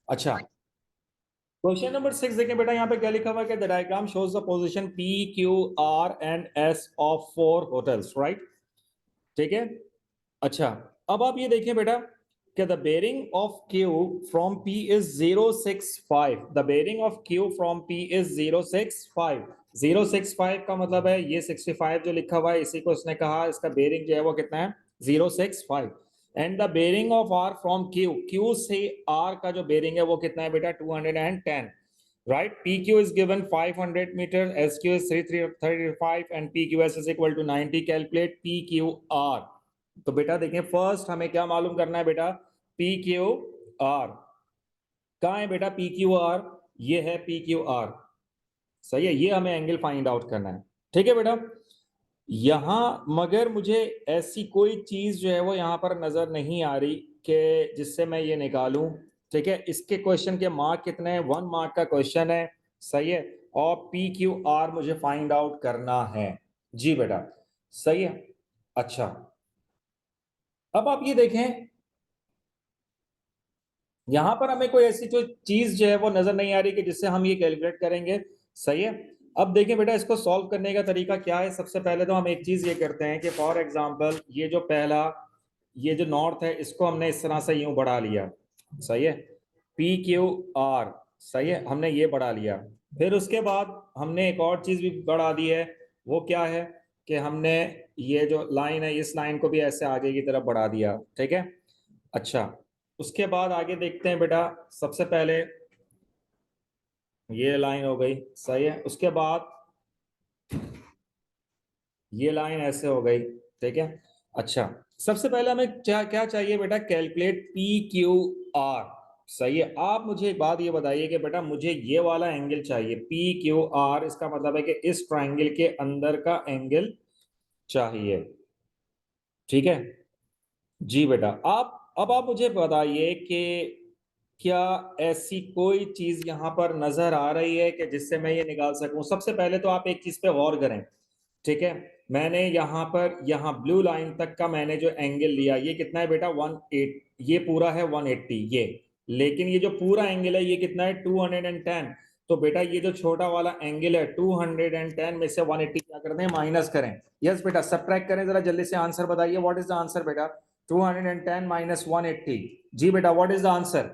अच्छा, question number 6 देखें बेटा, यहाँ पे क्या लिखा हुआ है कि the diagram shows the position P Q R and S of 4 hotels, right. ठीक है। अच्छा, अब आप ये देखें बेटा कि the bearing of Q from P is 065। The bearing of Q from P is 065। 065 का मतलब है ये 65 जो लिखा हुआ है इसी को इसने कहा, इसका बेरिंग जो है वो कितना है 065। And the bearing of R from Q, Q से आर का जो बेरिंग है वो कितना है बेटा 210, right? PQ is given 500 meters, SQ is 335 and PQS is equal to 90. Calculate PQR. तो बेटा देखें, फर्स्ट हमें क्या मालूम करना है बेटा, PQR कहाँ है बेटा, PQR ये है PQR, सही है, ये हमें एंगल फाइंड आउट करना है। ठीक है बेटा, यहां मगर मुझे ऐसी कोई चीज जो है वो यहां पर नजर नहीं आ रही कि जिससे मैं ये निकालूं। ठीक है, इसके क्वेश्चन के मार्क कितने हैं, 1 मार्क का क्वेश्चन है, सही है, और पी क्यू आर मुझे फाइंड आउट करना है। जी बेटा, सही है। अच्छा, अब आप ये देखें, यहां पर हमें कोई ऐसी जो चीज जो है वो नजर नहीं आ रही कि जिससे हम ये कैलकुलेट करेंगे, सही है। अब देखें बेटा, इसको सॉल्व करने का तरीका क्या है। सबसे पहले तो हम एक चीज ये करते हैं कि फॉर एग्जांपल ये जो पहला, ये जो नॉर्थ है इसको हमने इस तरह से यूं बढ़ा लिया, सही है, पी क्यू आर, सही है, हमने ये बढ़ा लिया। फिर उसके बाद हमने एक और चीज भी बढ़ा दी है, वो क्या है कि हमने ये जो लाइन है इस लाइन को भी ऐसे आगे की तरफ बढ़ा दिया। ठीक है। अच्छा, उसके बाद आगे देखते हैं बेटा, सबसे पहले ये लाइन हो गई, सही है, उसके बाद ये लाइन ऐसे हो गई। ठीक है। अच्छा, सबसे पहले हमें क्या क्या चाहिए बेटा, कैलकुलेट पी क्यू आर, सही है। आप मुझे एक बात ये बताइए कि बेटा मुझे ये वाला एंगल चाहिए, पी क्यू आर, इसका मतलब है कि इस ट्राइंगल के अंदर का एंगल चाहिए। ठीक है। जी बेटा, आप अब आप मुझे बताइए कि क्या ऐसी कोई चीज यहां पर नजर आ रही है कि जिससे मैं ये निकाल सकूं। सबसे पहले तो आप एक चीज पे गौर करें। ठीक है, मैंने यहां पर यहां ब्लू लाइन तक का मैंने जो एंगल लिया ये कितना है बेटा 180, ये पूरा है 180 ये, लेकिन ये जो पूरा एंगल है ये कितना है 210। तो बेटा ये जो छोटा वाला एंगल है 210 में से 180 क्या करते हैं, माइनस करें। यस बेटा, सब्ट्रैक्ट करें, जरा जल्दी से आंसर बताइए, व्हाट इज द आंसर बेटा, 210 माइनस 180। जी बेटा, व्हाट इज द आंसर।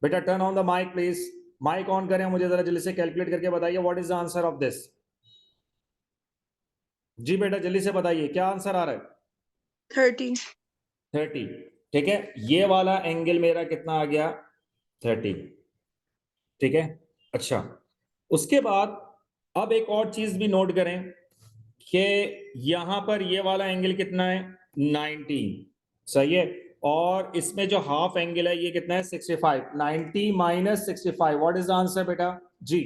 बेटा turn on the mic please, mic on करें, मुझे जरा जल्दी से कैलकुलेट करके बताइए what is the answer of this. जी बेटा जल्दी से बताइए क्या आंसर आ रहा है। 30। 30। ठीक है, ये वाला एंगल मेरा कितना आ गया, 30। ठीक है। अच्छा, उसके बाद अब एक और चीज भी नोट करें कि यहां पर ये वाला एंगल कितना है 90, सही है, और इसमें जो हाफ एंगल है ये कितना है 65। 90 minus 65, what is the answer बेटा। जी,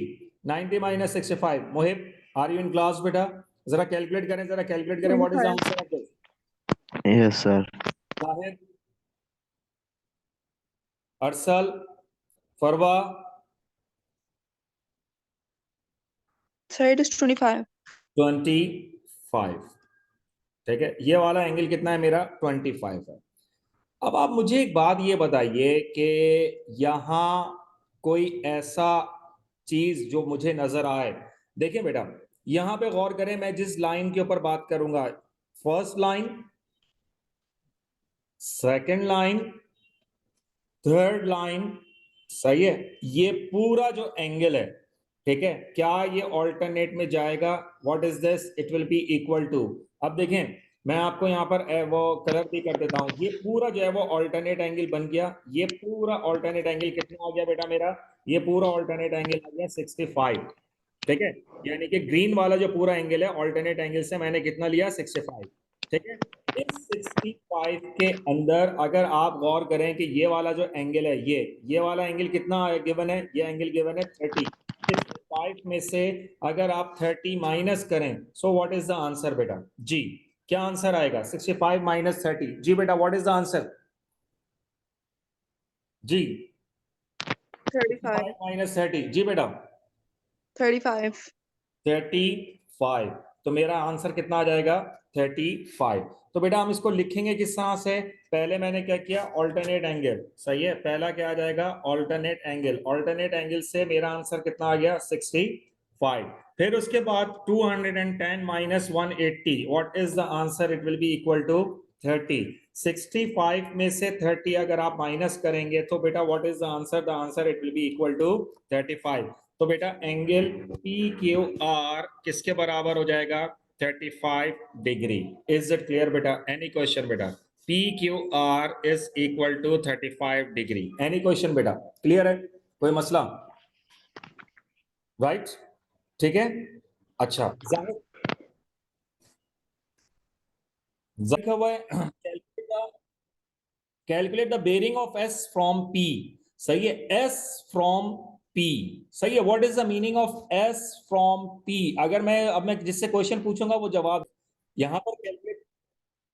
90 minus 65। Mohib, are you in class बेटा, जरा कैलकुलेट करें, जरा कैलकुलेट करें, what is the 25। Answer of this. Yes sir. Sahib, Arsal, Farwa, Sir, it is 25. 25। ठीक है, ये वाला एंगल कितना है मेरा 25 है। अब आप मुझे एक बात ये बताइए कि यहां कोई ऐसा चीज जो मुझे नजर आए। देखिए बेटा, यहां पे गौर करें, मैं जिस लाइन के ऊपर बात करूंगा, first line, second line, third line, सही है, ये पूरा जो एंगल है, ठीक है, क्या ये ऑल्टरनेट में जाएगा, what is this, it will be equal to. अब देखें, मैं आपको यहाँ पर वो कलर भी कर देता हूं, ये पूरा जो है वो ऑल्टरनेट एंगल बन गया। ये पूरा ऑल्टरनेट एंगल कितना आ गया बेटा मेरा, ये पूरा ऑल्टरनेट एंगल आ गया 65। ठीक है, यानी कि ग्रीन वाला जो पूरा एंगल है ऑल्टरनेट एंगल से मैंने कितना लिया 65। ठीक है, इस 65 के अंदर अगर आप गौर करें कि ये वाला जो एंगल है ये वाला एंगल कितना गिवन है, ये एंगल गिवन है 30। 65 में से अगर आप 30 माइनस करें, सो व्हाट इज द आंसर बेटा। जी, क्या आंसर आएगा 65 माइनस 30। जी बेटा, व्हाट इज द आंसर। जी, 35। 65 माइनस 30, जी बेटा 35। 35। तो मेरा आंसर कितना आ जाएगा 35। तो बेटा हम इसको लिखेंगे किस तरह से, पहले मैंने क्या किया, ऑल्टरनेट एंगल, सही है, पहला क्या आ जाएगा, ऑल्टरनेट एंगल, ऑल्टरनेट एंगल से मेरा आंसर कितना आ गया, 65। फिर उसके बाद 210 minus 180, what is the answer, it will be equal to 30। 65 में से 30 अगर आप माइनस करेंगे तो बेटा what is the answer it will be equal to 35। तो बेटा एंगल पी क्यू आर किसके बराबर हो जाएगा, 35 डिग्री। इज इट क्लियर बेटा, एनी क्वेश्चन बेटा, P Q R is equal to 35 degree, any question बेटा, क्लियर है, कोई मसला, राइट ठीक है। अच्छा लिखा हुआ है calculate the bearing of S from P, सही है, एस फ्रॉम पी, सही है, what is the meaning of S from P. अगर मैं जिससे क्वेश्चन पूछूंगा वो जवाब, यहां पर कैलकुलेट,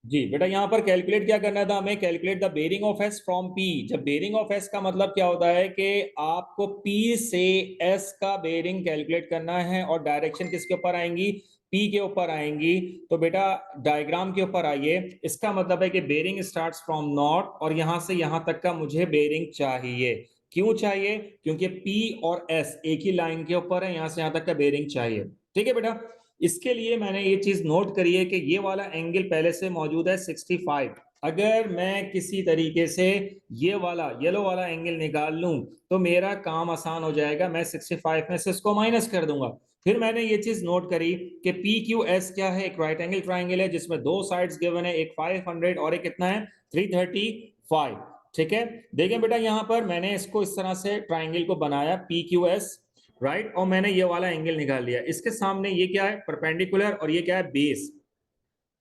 जी बेटा यहाँ पर कैलकुलेट क्या करना था हमें, calculate the bearing of S from P. जब बेरिंग ऑफ एस का मतलब क्या होता है कि आपको पी से एस का बेरिंग कैलकुलेट करना है और डायरेक्शन किसके ऊपर आएंगी, पी के ऊपर आएंगी। तो बेटा डायग्राम के ऊपर आइए, इसका मतलब है कि बेरिंग स्टार्ट्स फ्रॉम नॉर्थ और यहां से यहां तक का मुझे बेरिंग चाहिए। क्यों चाहिए, क्योंकि पी और एस एक ही लाइन के ऊपर है, यहां से यहां तक का बेरिंग चाहिए, ठीक है बेटा। इसके लिए मैंने ये चीज नोट करी है कि ये वाला एंगल पहले से मौजूद है 65। अगर मैं किसी तरीके से ये वाला येलो वाला एंगल निकाल लूं तो मेरा काम आसान हो जाएगा, मैं 65 में से इसको माइनस कर दूंगा। फिर मैंने ये चीज नोट करी कि पी क्यू एस क्या है, एक राइट एंगल ट्राइंगल है जिसमें दो साइड्स गिवन है, एक 500 और एक कितना है 335, ठीक है। देखें बेटा यहाँ पर मैंने इसको इस तरह से ट्राइंगल को बनाया पी क्यू एस, राइट, और मैंने ये वाला एंगल निकाल लिया, इसके सामने ये क्या है, परपेंडिकुलर, और ये क्या है, बेस,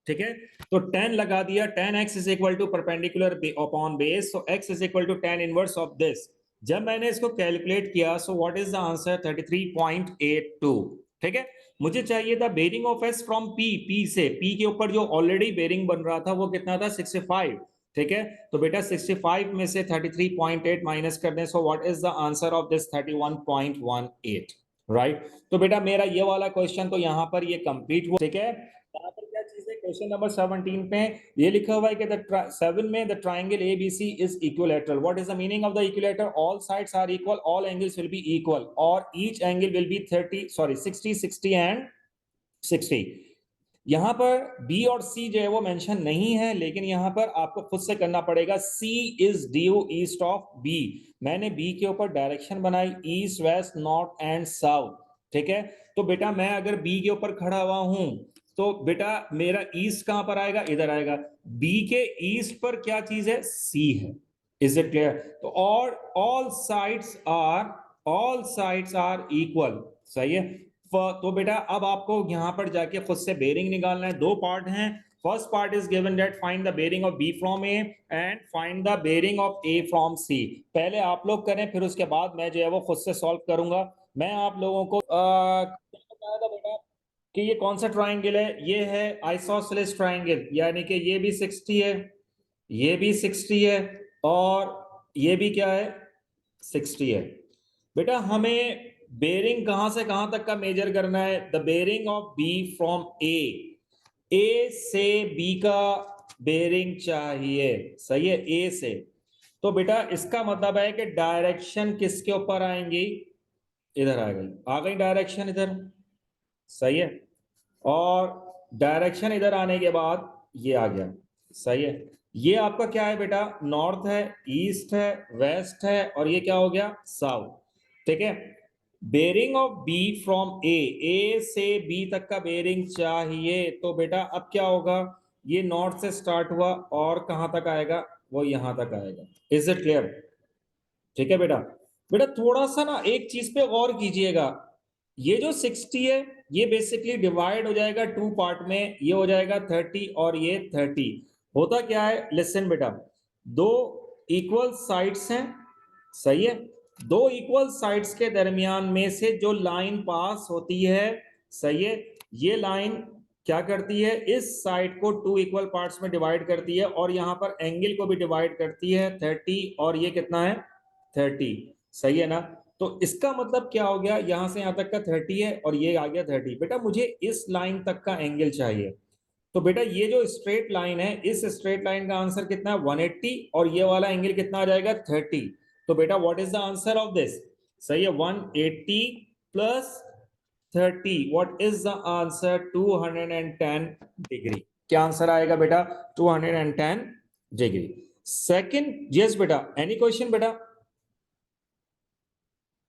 ठीक है। तो tan लगा दिया, tan x is equal to perpendicular upon base, so x is equal to tan inverse of this. जब मैंने इसको कैलकुलेट किया, so what is the answer, 33.82, ठीक है। मुझे चाहिए था bearing of S from P, P से, पी के ऊपर जो ऑलरेडी बेरिंग बन रहा था वो कितना था, 65, ठीक है। तो बेटा 65 में से 33.8 माइनस कर दें, सो what is the answer of this, 31.18, right. तो बेटा मेरा ये वाला क्वेश्चन तो यहाँ पर ये कंप्लीट हुआ, ठीक है। यहाँ पर क्या चीज है, क्वेश्चन नंबर 17 पे ये लिखा हुआ है कि द 7 में the triangle ABC is equilateral, what is the meaning of the equilateral, all sides are equal, all angles will be equal और each angle will be 60 60 and 60। यहां पर बी और सी जो है वो मेंशन नहीं है, लेकिन यहां पर आपको खुद से करना पड़ेगा, C is due east of B. मैंने बी के ऊपर डायरेक्शन बनाई east west north and south, ठीक है। तो बेटा मैं अगर बी के ऊपर खड़ा हुआ हूं तो बेटा मेरा ईस्ट कहां पर आएगा, इधर आएगा, बी के ईस्ट पर क्या चीज है, सी है, इज इट क्लियर। तो और ऑल साइड्स आर इक्वल, सही है। तो बेटा अब आपको यहां पर जाके खुद से बेरिंग निकालना है, दो पार्ट हैं। First part is given that find the bearing of B from A and find the bearing of A from C. पहले आप लोग करें, फिर उसके बाद मैं जो है वो खुद से सॉल्व करूंगा। मैं आप लोगों को बताया था बेटा कि ये कौन सा ट्राइंगल है, ये है आइसोसेलेस ट्राइंगल, यानी कि ये भी 60 है, ये भी 60 है और ये भी क्या है, 60 है। बेटा हमें बेरिंग कहां से कहां तक का मेजर करना है, the bearing of B from A से बी का बेरिंग चाहिए, सही है, ए से। तो बेटा इसका मतलब है कि डायरेक्शन किसके ऊपर आएंगी, इधर आ गई, आ गई डायरेक्शन इधर, सही है, और डायरेक्शन इधर आने के बाद ये आ गया, सही है। ये आपका क्या है बेटा, नॉर्थ है, ईस्ट है, वेस्ट है, और ये क्या हो गया, साउथ, ठीक है। Bearing of B from A से बी तक का बेरिंग चाहिए, तो बेटा अब क्या होगा, ये नॉर्थ से स्टार्ट हुआ और कहां तक आएगा, वो यहां तक आएगा, इज इट क्लियर, ठीक है बेटा। बेटा थोड़ा सा ना एक चीज पे गौर कीजिएगा, ये जो 60 है ये बेसिकली डिवाइड हो जाएगा टू पार्ट में, ये हो जाएगा 30 और ये 30। होता क्या है, लिसन बेटा, दो इक्वल साइड्स हैं, सही है, दो इक्वल साइड्स के दरमियान में से जो लाइन पास होती है, सही है, ये लाइन क्या करती है, इस साइड को टू इक्वल पार्ट्स में डिवाइड करती है और यहां पर एंगल को भी डिवाइड करती है 30, और ये कितना है 30, सही है ना। तो इसका मतलब क्या हो गया, यहां से यहां तक का 30 है और ये आ गया 30। बेटा मुझे इस लाइन तक का एंगल चाहिए, तो बेटा ये जो स्ट्रेट लाइन है, इस स्ट्रेट लाइन का आंसर कितना है 180 और ये वाला एंगल कितना आ जाएगा 30। तो बेटा what is the answer of this? सही है 180 plus 30, what is the answer? 210 degree. क्या आंसर आएगा बेटा? 210 डिग्री। सेकंड, यस बेटा, एनी क्वेश्चन बेटा?